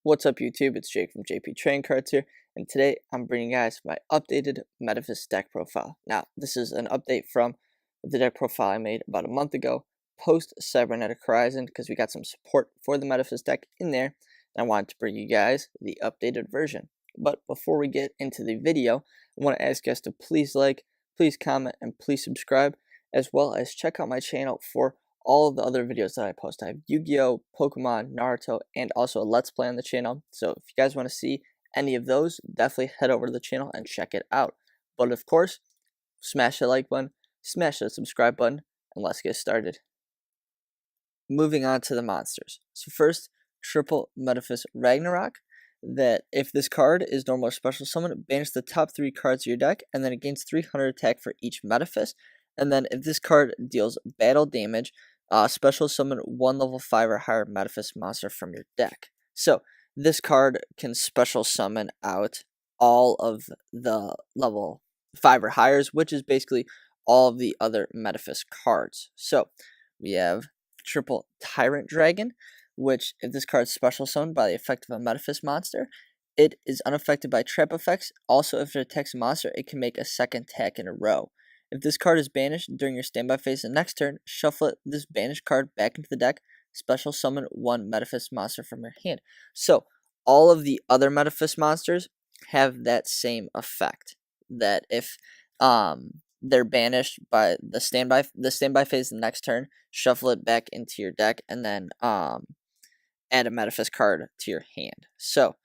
What's up YouTube, it's Jake from JP Trading Cards here, and today I'm bringing you guys my updated Metaphys deck profile. Now, this is an update from the deck profile I made about a month ago, post Cybernetic Horizon, because we got some support for the Metaphys deck in there, and I wanted to bring you guys the updated version. But before we get into the video, I want to ask you guys to please like, please comment, and please subscribe, as well as check out my channel for all of the other videos that I post. I have Yu-Gi-Oh, Pokemon, Naruto, and also a Let's Play on the channel. So if you guys want to see any of those, definitely head over to the channel and check it out. But of course, smash the like button, smash the subscribe button, and let's get started. Moving on to the monsters. So first, triple Metaphys Ragnarok. That if this card is normal or special summon, banish the top 3 cards of your deck, and then it gains 300 attack for each Metaphys. And then if this card deals battle damage, special summon 1 level 5 or higher Metaphys monster from your deck. So this card can special summon out all of the level 5 or highers, which is basically all of the other Metaphys cards. So we have triple Tyrant Dragon, which if this card is special summoned by the effect of a Metaphys monster, it is unaffected by trap effects. Also, if it attacks a monster, it can make a second attack in a row. If this card is banished during your standby phase the next turn, shuffle this banished card back into the deck, special summon 1 Metaphys monster from your hand. So, all of the other Metaphys monsters have that same effect. That if they're banished by the standby phase the next turn, shuffle it back into your deck, and then add a Metaphys card to your hand. So,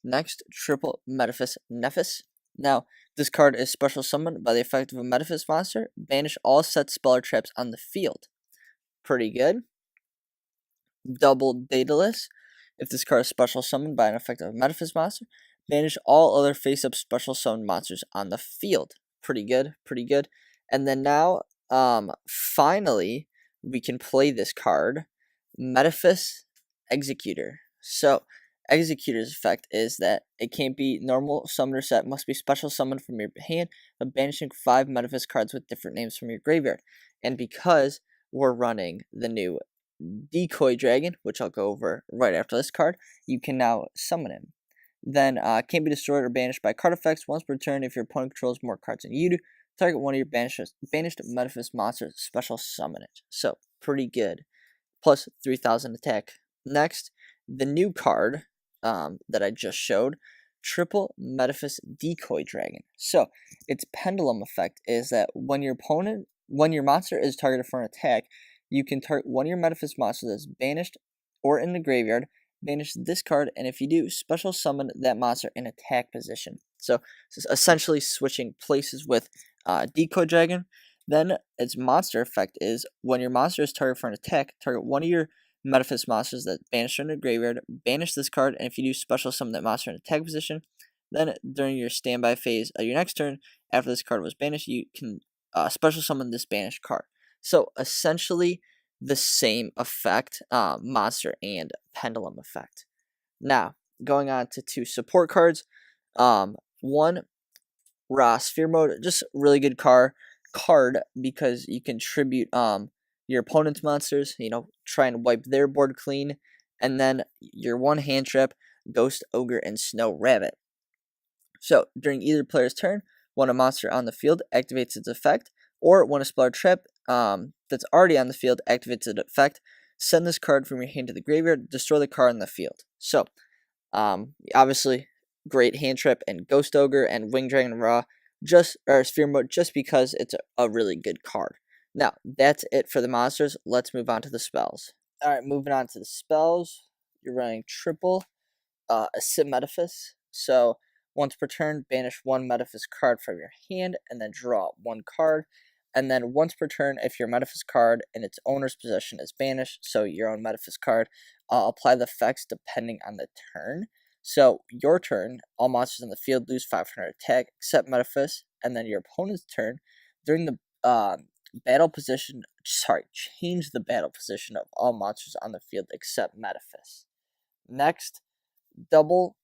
next, triple Metaphys Nephis. Now, this card is special summoned by the effect of a Metaphys monster. Banish all set spell or traps on the field. Pretty good. Double Daedalus. If this card is special summoned by an effect of a Metaphys monster, banish all other face-up special summoned monsters on the field. Pretty good, pretty good. And then now, finally, we can play this card, Metaphys Executor. So, Executor's effect is that it can't be normal summoner set, must be special summoned from your hand, of banishing 5 Metaphys cards with different names from your graveyard. And because we're running the new Decoy Dragon, which I'll go over right after this card, you can now summon him. Then, can't be destroyed or banished by card effects. Once per turn, if your opponent controls more cards than you do, target one of your banished Metaphys monsters, special summon it. So, pretty good. Plus 3,000 attack. Next, the new card that I just showed, triple Metaphys Decoy Dragon. So, its pendulum effect is that when your monster is targeted for an attack, you can target one of your Metaphys monsters that's banished or in the graveyard, banish this card, and if you do, special summon that monster in attack position. So, this is essentially switching places with Decoy Dragon. Then, its monster effect is when your monster is targeted for an attack, target one of your Metaphys monsters that banished in the graveyard, banish this card, and if you do, special summon that monster in attack position. Then, during your standby phase of your next turn, after this card was banished, you can special summon this banished card. So, essentially, the same effect, monster and pendulum effect. Now, going on to 2 support cards. 1, Raw Sphere Mode, just really good card because you can tribute your opponent's monsters, try and wipe their board clean, and then your 1 hand trap, Ghost Ogre and Snow Rabbit. So, during either player's turn, when a monster on the field activates its effect, or when a spell or trap that's already on the field activates its effect, send this card from your hand to the graveyard, destroy the card on the field. So, obviously, great hand trap and Ghost Ogre and Wing Dragon Raw, Sphere Mode, just because it's a really good card. Now, that's it for the monsters. Let's move on to the spells. Alright, moving on to the spells. You're running triple Acid Metaphys. So, once per turn, banish 1 Metaphys card from your hand, and then draw 1 card. And then once per turn, if your Metaphys card in its owner's possession is banished, so your own Metaphys card, apply the effects depending on the turn. So, your turn, all monsters in the field lose 500 attack, except Metaphys, and then your opponent's turn, during the change the battle position of all monsters on the field except Metaphys. Next, double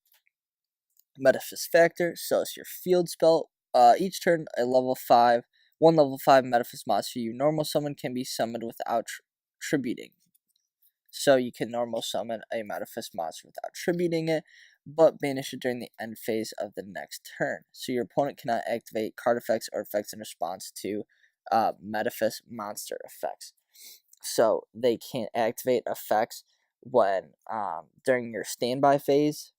Metaphys Factor, so it's your field spell. Each turn, one level 5 Metaphys monster you normal summon can be summoned without tributing. So you can normal summon a Metaphys monster without tributing it, but banish it during the end phase of the next turn. So your opponent cannot activate card effects or effects in response to Metaphys monster effects. So they can't activate effects when during your standby phase.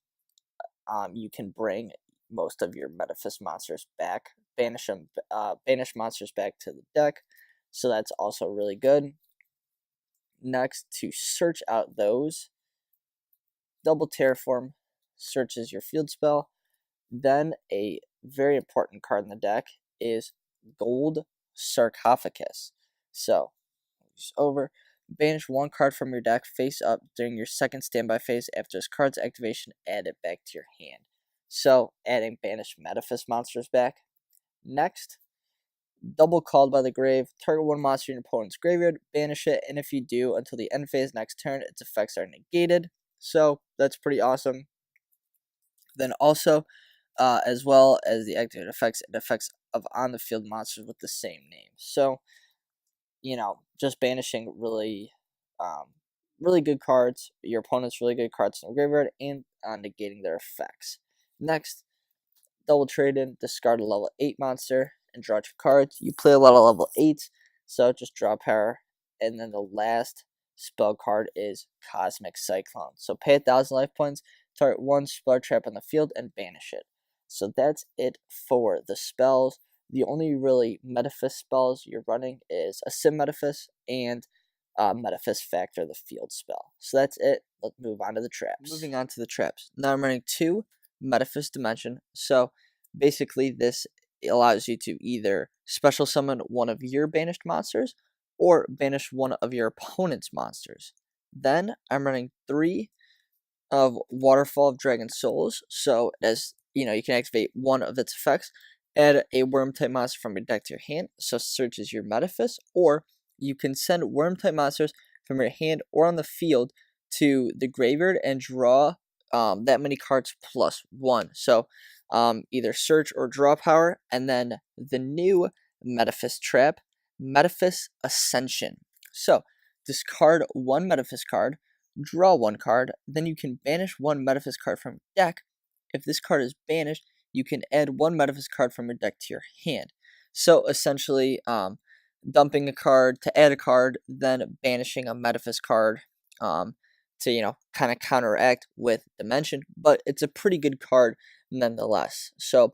You can bring most of your Metaphys monsters back, banish monsters back to the deck. So that's also really good. Next, to search out those, double terraform searches your field spell. Then a very important card in the deck is Gold Sarcophagus. So, just over. Banish one card from your deck face up during your second standby phase. After this card's activation, add it back to your hand. So, adding banished Metaphys monsters back. Next, double Called by the Grave. Target one monster in your opponent's graveyard, banish it, and if you do, until the end phase next turn, its effects are negated. So, that's pretty awesome. Then also, as well as the activated effects, it effects of on the field monsters with the same name. So, just banishing really, really good cards. Your opponent's really good cards in the graveyard and negating their effects. Next, double trade in, discard a level 8 monster and draw 2 cards. You play a lot of level 8s, so just draw power. And then the last spell card is Cosmic Cyclone. So pay 1,000 life points, target one spell trap on the field, and banish it. So that's it for the spells. The only really Metaphys spells you're running is a Sim Metaphys and Metaphys Factor, the field spell. So that's it. Let's move on to the traps. Moving on to the traps. Now I'm running 2 Metaphys Dimension. So basically this allows you to either special summon one of your banished monsters or banish one of your opponent's monsters. Then I'm running 3 of Waterfall of Dragon Souls. So as you can activate one of its effects. Add a Worm-type monster from your deck to your hand, so searches your Metaphys, or you can send Worm-type monsters from your hand or on the field to the graveyard and draw that many cards plus 1. So either search or draw power, and then the new Metaphys trap, Metaphys Ascension. So discard 1 Metaphys card, draw 1 card, then you can banish 1 Metaphys card from your deck. If this card is banished, you can add 1 Metaphys card from your deck to your hand. So essentially, dumping a card to add a card, then banishing a Metaphys card to kind of counteract with Dimension. But it's a pretty good card nonetheless. So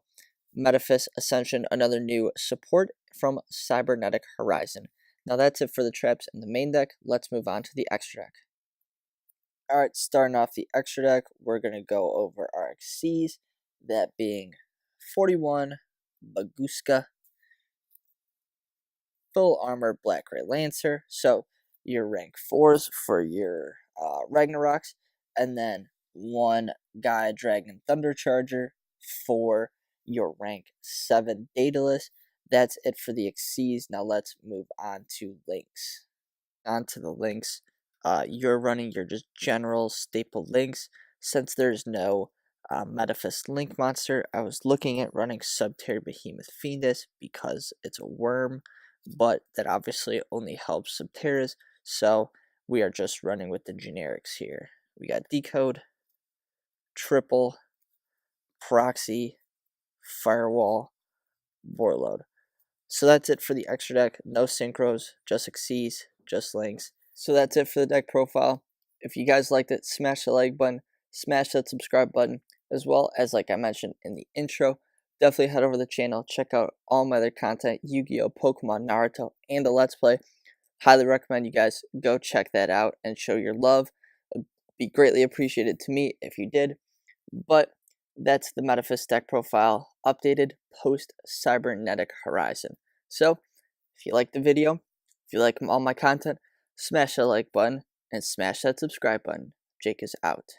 Metaphys Ascension, another new support from Cybernetic Horizon. Now that's it for the traps in the main deck. Let's move on to the extra deck. Alright, starting off the extra deck, we're going to go over our Xyz, that being 41 Baguska, full armor Black Ray Lancer, so your rank 4s for your Ragnaroks, and then 1 Gaia Dragon Thunder Charger for your rank 7 Daedalus. That's it for the Xyz. Now let's move on to links. On to the links. You're running your just general staple links. Since there's no Metaphys Link monster, I was looking at running Subterror Behemoth Fiendus because it's a worm, but that obviously only helps Subterras, so we are just running with the generics here. We got Decode, Triple, Proxy, Firewall, Warlord. So that's it for the extra deck. No synchros, just Xyz, just links. So that's it for the deck profile. If you guys liked it, smash the like button, smash that subscribe button, as well as, like I mentioned in the intro, definitely head over to the channel, check out all my other content, Yu-Gi-Oh, Pokemon, Naruto, and the Let's Play. Highly recommend you guys go check that out and show your love. It would be greatly appreciated to me if you did. But that's the Metaphys deck profile, updated post-Cybernetic Horizon. So, if you like the video, if you like all my content, smash that like button and smash that subscribe button. Jake is out.